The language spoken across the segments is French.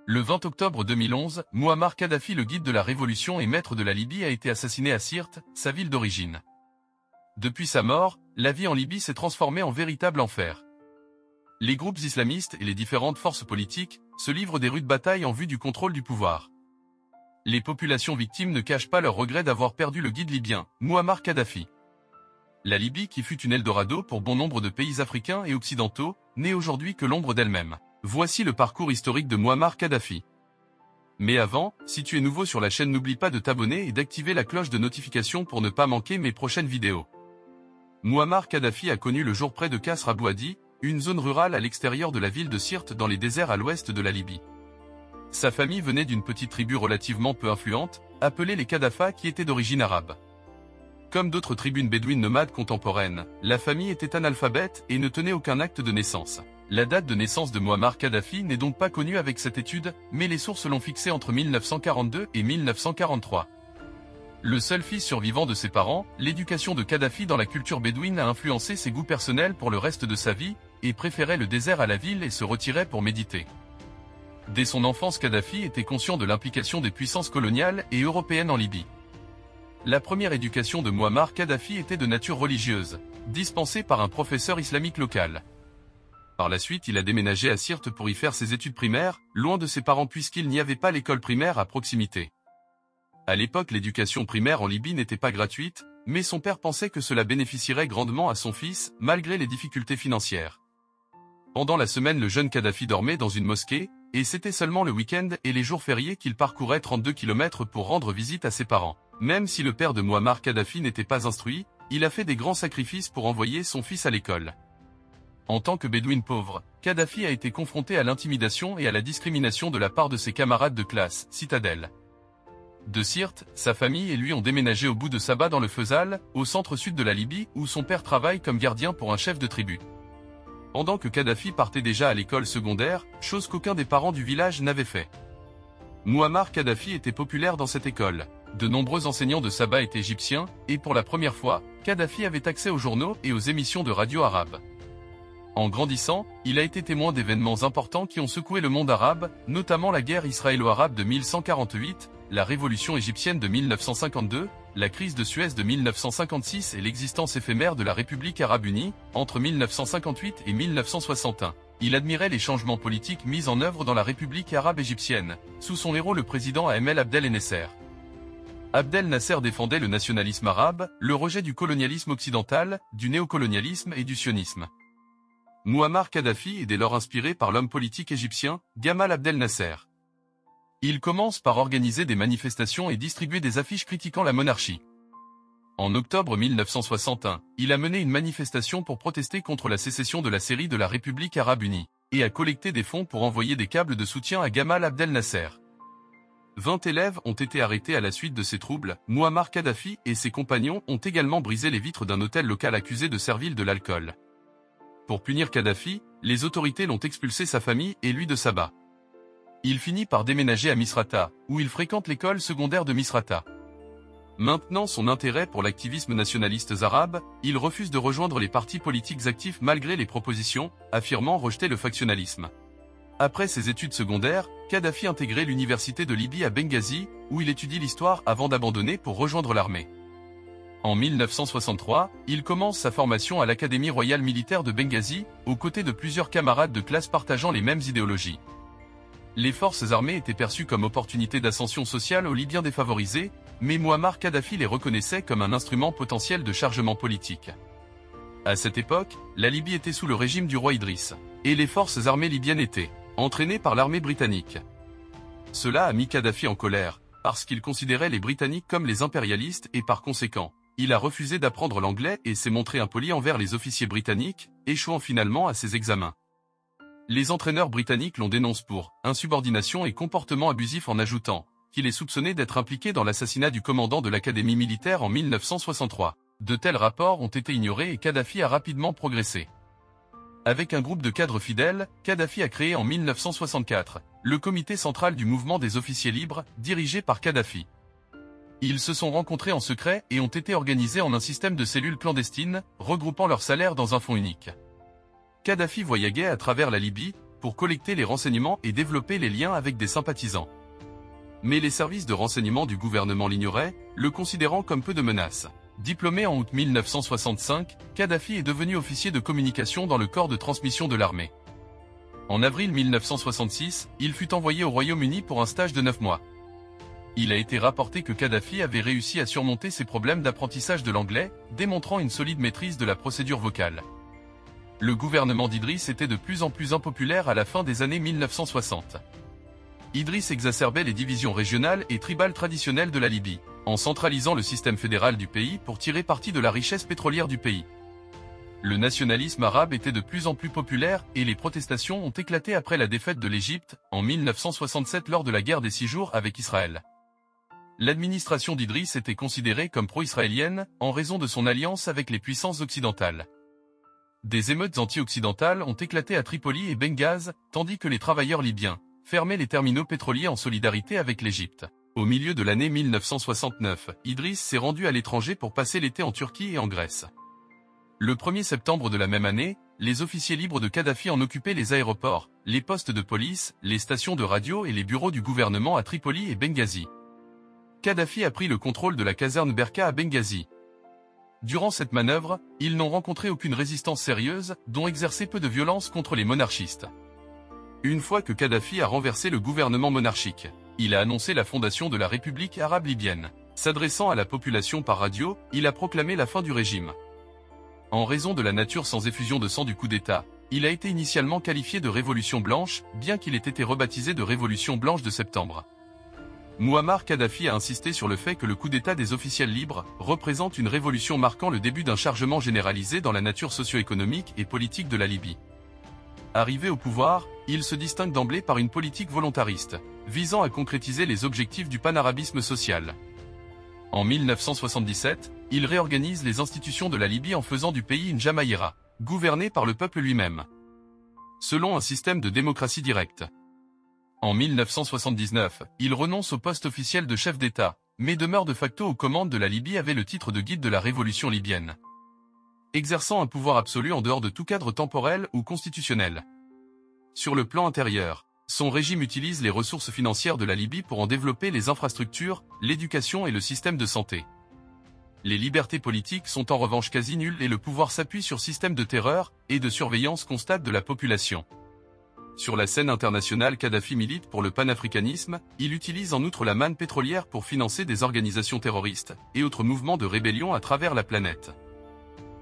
Le 20 octobre 2011, Mouammar Kadhafi, le guide de la révolution et maître de la Libye, a été assassiné à Sirte, sa ville d'origine. Depuis sa mort, la vie en Libye s'est transformée en véritable enfer. Les groupes islamistes et les différentes forces politiques se livrent des rudes batailles en vue du contrôle du pouvoir. Les populations victimes ne cachent pas leur regret d'avoir perdu le guide libyen, Mouammar Kadhafi. La Libye, qui fut une Eldorado pour bon nombre de pays africains et occidentaux, n'est aujourd'hui que l'ombre d'elle-même. Voici le parcours historique de Mouammar Kadhafi. Mais avant, si tu es nouveau sur la chaîne, n'oublie pas de t'abonner et d'activer la cloche de notification pour ne pas manquer mes prochaines vidéos. Mouammar Kadhafi a connu le jour près de Kasr Abou Hadi, une zone rurale à l'extérieur de la ville de Sirte dans les déserts à l'ouest de la Libye. Sa famille venait d'une petite tribu relativement peu influente, appelée les Kadhafa, qui était d'origine arabe. Comme d'autres tribus bédouines nomades contemporaines, la famille était analphabète et ne tenait aucun acte de naissance. La date de naissance de Mouammar Kadhafi n'est donc pas connue avec cette étude, mais les sources l'ont fixée entre 1942 et 1943. Le seul fils survivant de ses parents, l'éducation de Kadhafi dans la culture bédouine a influencé ses goûts personnels pour le reste de sa vie, et préférait le désert à la ville et se retirait pour méditer. Dès son enfance, Kadhafi était conscient de l'implication des puissances coloniales et européennes en Libye. La première éducation de Mouammar Kadhafi était de nature religieuse, dispensée par un professeur islamique local. Par la suite, il a déménagé à Sirte pour y faire ses études primaires, loin de ses parents puisqu'il n'y avait pas l'école primaire à proximité. À l'époque, l'éducation primaire en Libye n'était pas gratuite, mais son père pensait que cela bénéficierait grandement à son fils, malgré les difficultés financières. Pendant la semaine, le jeune Kadhafi dormait dans une mosquée, et c'était seulement le week-end et les jours fériés qu'il parcourait 32 km pour rendre visite à ses parents. Même si le père de Mouammar Kadhafi n'était pas instruit, il a fait des grands sacrifices pour envoyer son fils à l'école. En tant que bédouine pauvre, Kadhafi a été confronté à l'intimidation et à la discrimination de la part de ses camarades de classe, Citadelle. De Sirte, sa famille et lui ont déménagé au bout de Saba dans le Fezzal, au centre-sud de la Libye, où son père travaille comme gardien pour un chef de tribu. Pendant que Kadhafi partait déjà à l'école secondaire, chose qu'aucun des parents du village n'avait fait. Mouammar Kadhafi était populaire dans cette école. De nombreux enseignants de Saba étaient égyptiens, et pour la première fois, Kadhafi avait accès aux journaux et aux émissions de radio arabes. En grandissant, il a été témoin d'événements importants qui ont secoué le monde arabe, notamment la guerre israélo-arabe de 1148, la révolution égyptienne de 1952, la crise de Suez de 1956 et l'existence éphémère de la République arabe unie, entre 1958 et 1961. Il admirait les changements politiques mis en œuvre dans la République arabe égyptienne, sous son héros le président Ahmed Abdel Nasser. Abdel Nasser défendait le nationalisme arabe, le rejet du colonialisme occidental, du néocolonialisme et du sionisme. Mouammar Kadhafi est dès lors inspiré par l'homme politique égyptien, Gamal Abdel Nasser. Il commence par organiser des manifestations et distribuer des affiches critiquant la monarchie. En octobre 1961, il a mené une manifestation pour protester contre la sécession de la Syrie de la République arabe unie, et a collecté des fonds pour envoyer des câbles de soutien à Gamal Abdel Nasser. 20 élèves ont été arrêtés à la suite de ces troubles. Mouammar Kadhafi et ses compagnons ont également brisé les vitres d'un hôtel local accusé de servir de l'alcool. Pour punir Kadhafi, les autorités l'ont expulsé, sa famille et lui, de Saba. Il finit par déménager à Misrata, où il fréquente l'école secondaire de Misrata. Maintenant son intérêt pour l'activisme nationaliste arabe, il refuse de rejoindre les partis politiques actifs malgré les propositions, affirmant rejeter le factionnalisme. Après ses études secondaires, Kadhafi intégrait l'université de Libye à Benghazi, où il étudie l'histoire avant d'abandonner pour rejoindre l'armée. En 1963, il commence sa formation à l'Académie royale militaire de Benghazi, aux côtés de plusieurs camarades de classe partageant les mêmes idéologies. Les forces armées étaient perçues comme opportunité d'ascension sociale aux Libyens défavorisés, mais Mouammar Kadhafi les reconnaissait comme un instrument potentiel de chargement politique. À cette époque, la Libye était sous le régime du roi Idriss, et les forces armées libyennes étaient entraînées par l'armée britannique. Cela a mis Kadhafi en colère, parce qu'il considérait les Britanniques comme les impérialistes et par conséquent, il a refusé d'apprendre l'anglais et s'est montré impoli envers les officiers britanniques, échouant finalement à ses examens. Les entraîneurs britanniques l'ont dénoncé pour insubordination et comportement abusif en ajoutant qu'il est soupçonné d'être impliqué dans l'assassinat du commandant de l'académie militaire en 1963. De tels rapports ont été ignorés et Kadhafi a rapidement progressé. Avec un groupe de cadres fidèles, Kadhafi a créé en 1964 le comité central du mouvement des officiers libres, dirigé par Kadhafi. Ils se sont rencontrés en secret et ont été organisés en un système de cellules clandestines, regroupant leurs salaires dans un fonds unique. Kadhafi voyaguait à travers la Libye, pour collecter les renseignements et développer les liens avec des sympathisants. Mais les services de renseignement du gouvernement l'ignoraient, le considérant comme peu de menace. Diplômé en août 1965, Kadhafi est devenu officier de communication dans le corps de transmission de l'armée. En avril 1966, il fut envoyé au Royaume-Uni pour un stage de 9 mois. Il a été rapporté que Kadhafi avait réussi à surmonter ses problèmes d'apprentissage de l'anglais, démontrant une solide maîtrise de la procédure vocale. Le gouvernement d'Idriss était de plus en plus impopulaire à la fin des années 1960. Idriss exacerbait les divisions régionales et tribales traditionnelles de la Libye, en centralisant le système fédéral du pays pour tirer parti de la richesse pétrolière du pays. Le nationalisme arabe était de plus en plus populaire et les protestations ont éclaté après la défaite de l'Égypte, en 1967 lors de la guerre des 6 jours avec Israël. L'administration d'Idriss était considérée comme pro-israélienne, en raison de son alliance avec les puissances occidentales. Des émeutes anti-occidentales ont éclaté à Tripoli et Benghazi, tandis que les travailleurs libyens fermaient les terminaux pétroliers en solidarité avec l'Égypte. Au milieu de l'année 1969, Idriss s'est rendu à l'étranger pour passer l'été en Turquie et en Grèce. Le 1er septembre de la même année, les officiers libres de Kadhafi en occupaient les aéroports, les postes de police, les stations de radio et les bureaux du gouvernement à Tripoli et Benghazi. Kadhafi a pris le contrôle de la caserne Berka à Benghazi. Durant cette manœuvre, ils n'ont rencontré aucune résistance sérieuse, dont exercer peu de violence contre les monarchistes. Une fois que Kadhafi a renversé le gouvernement monarchique, il a annoncé la fondation de la République arabe libyenne. S'adressant à la population par radio, il a proclamé la fin du régime. En raison de la nature sans effusion de sang du coup d'État, il a été initialement qualifié de révolution blanche, bien qu'il ait été rebaptisé de révolution blanche de septembre. Mouammar Kadhafi a insisté sur le fait que le coup d'État des officiels libres représente une révolution marquant le début d'un chargement généralisé dans la nature socio-économique et politique de la Libye. Arrivé au pouvoir, il se distingue d'emblée par une politique volontariste, visant à concrétiser les objectifs du panarabisme social. En 1977, il réorganise les institutions de la Libye en faisant du pays une Jamaïra, gouvernée par le peuple lui-même, selon un système de démocratie directe. En 1979, il renonce au poste officiel de chef d'État, mais demeure de facto aux commandes de la Libye avec le titre de guide de la révolution libyenne, exerçant un pouvoir absolu en dehors de tout cadre temporel ou constitutionnel. Sur le plan intérieur, son régime utilise les ressources financières de la Libye pour en développer les infrastructures, l'éducation et le système de santé. Les libertés politiques sont en revanche quasi nulles et le pouvoir s'appuie sur système de terreur et de surveillance constante de la population. Sur la scène internationale, Kadhafi milite pour le panafricanisme, il utilise en outre la manne pétrolière pour financer des organisations terroristes et autres mouvements de rébellion à travers la planète.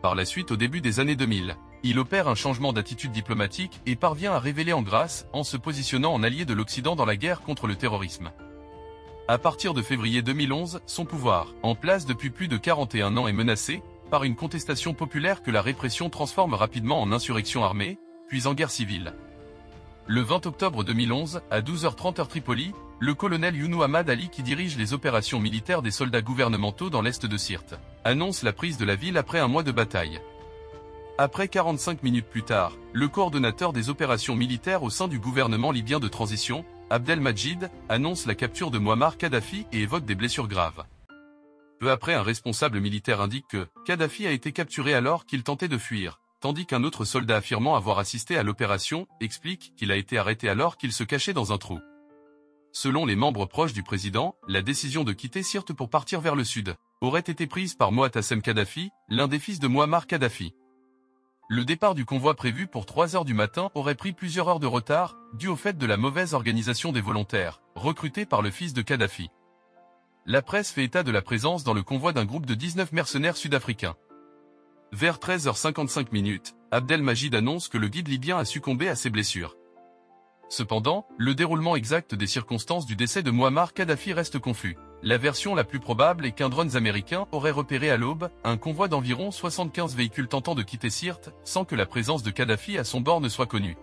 Par la suite, au début des années 2000, il opère un changement d'attitude diplomatique et parvient à révéler en grâce en se positionnant en allié de l'Occident dans la guerre contre le terrorisme. À partir de février 2011, son pouvoir, en place depuis plus de 41 ans, est menacé par une contestation populaire que la répression transforme rapidement en insurrection armée, puis en guerre civile. Le 20 octobre 2011, à 12h30 heure Tripoli, le colonel Younou Ahmad Ali, qui dirige les opérations militaires des soldats gouvernementaux dans l'est de Sirte, annonce la prise de la ville après un mois de bataille. Après 45 minutes plus tard, le coordonnateur des opérations militaires au sein du gouvernement libyen de transition, Abdelmajid, annonce la capture de Mouammar Kadhafi et évoque des blessures graves. Peu après, un responsable militaire indique que Kadhafi a été capturé alors qu'il tentait de fuir, tandis qu'un autre soldat affirmant avoir assisté à l'opération explique qu'il a été arrêté alors qu'il se cachait dans un trou. Selon les membres proches du président, la décision de quitter Sirte pour partir vers le sud aurait été prise par Moatassem Kadhafi, l'un des fils de Mouammar Kadhafi. Le départ du convoi prévu pour 3 h du matin aurait pris plusieurs heures de retard, dû au fait de la mauvaise organisation des volontaires, recrutés par le fils de Kadhafi. La presse fait état de la présence dans le convoi d'un groupe de 19 mercenaires sud-africains. Vers 13h55, Abdelmajid annonce que le guide libyen a succombé à ses blessures. Cependant, le déroulement exact des circonstances du décès de Mouammar Kadhafi reste confus. La version la plus probable est qu'un drone américain aurait repéré à l'aube un convoi d'environ 75 véhicules tentant de quitter Sirte, sans que la présence de Kadhafi à son bord ne soit connue.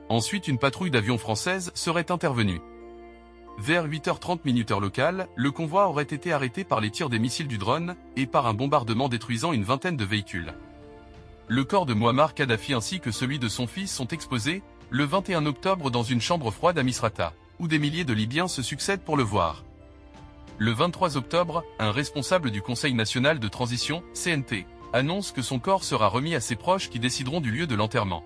Ensuite, une patrouille d'avions française serait intervenue. Vers 8h30 heure locale, le convoi aurait été arrêté par les tirs des missiles du drone et par un bombardement détruisant une vingtaine de véhicules. Le corps de Mouammar Kadhafi ainsi que celui de son fils sont exposés le 21 octobre dans une chambre froide à Misrata, où des milliers de Libyens se succèdent pour le voir. Le 23 octobre, un responsable du Conseil national de transition, CNT, annonce que son corps sera remis à ses proches qui décideront du lieu de l'enterrement.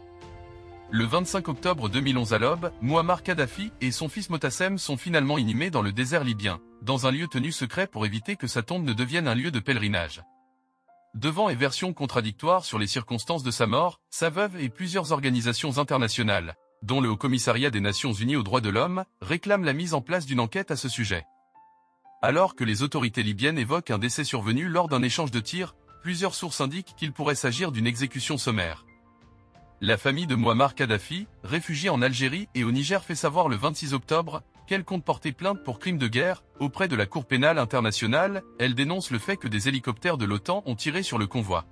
Le 25 octobre 2011 à l'aube, Mouammar Kadhafi et son fils Motassem sont finalement inhumés dans le désert libyen, dans un lieu tenu secret pour éviter que sa tombe ne devienne un lieu de pèlerinage. Devant les versions contradictoires sur les circonstances de sa mort, sa veuve et plusieurs organisations internationales, dont le Haut-Commissariat des Nations Unies aux droits de l'homme, réclament la mise en place d'une enquête à ce sujet. Alors que les autorités libyennes évoquent un décès survenu lors d'un échange de tirs, plusieurs sources indiquent qu'il pourrait s'agir d'une exécution sommaire. La famille de Mouammar Kadhafi, réfugiée en Algérie et au Niger, fait savoir le 26 octobre qu'elle compte porter plainte pour crimes de guerre auprès de la Cour pénale internationale. Elle dénonce le fait que des hélicoptères de l'OTAN ont tiré sur le convoi.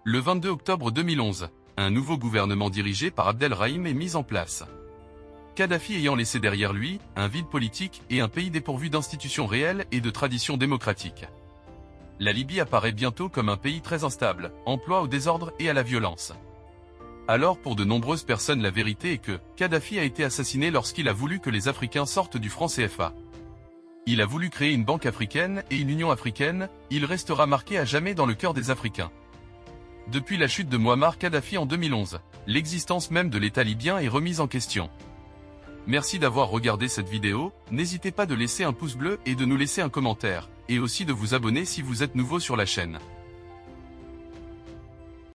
Le 22 octobre 2011, un nouveau gouvernement dirigé par Abdelrahim est mis en place. Kadhafi ayant laissé derrière lui un vide politique et un pays dépourvu d'institutions réelles et de traditions démocratiques. La Libye apparaît bientôt comme un pays très instable, en proie au désordre et à la violence. Alors pour de nombreuses personnes la vérité est que Kadhafi a été assassiné lorsqu'il a voulu que les Africains sortent du franc CFA. Il a voulu créer une banque africaine et une union africaine, il restera marqué à jamais dans le cœur des Africains. Depuis la chute de Mouammar Kadhafi en 2011, l'existence même de l'État libyen est remise en question. Merci d'avoir regardé cette vidéo, n'hésitez pas de laisser un pouce bleu et de nous laisser un commentaire, et aussi de vous abonner si vous êtes nouveau sur la chaîne.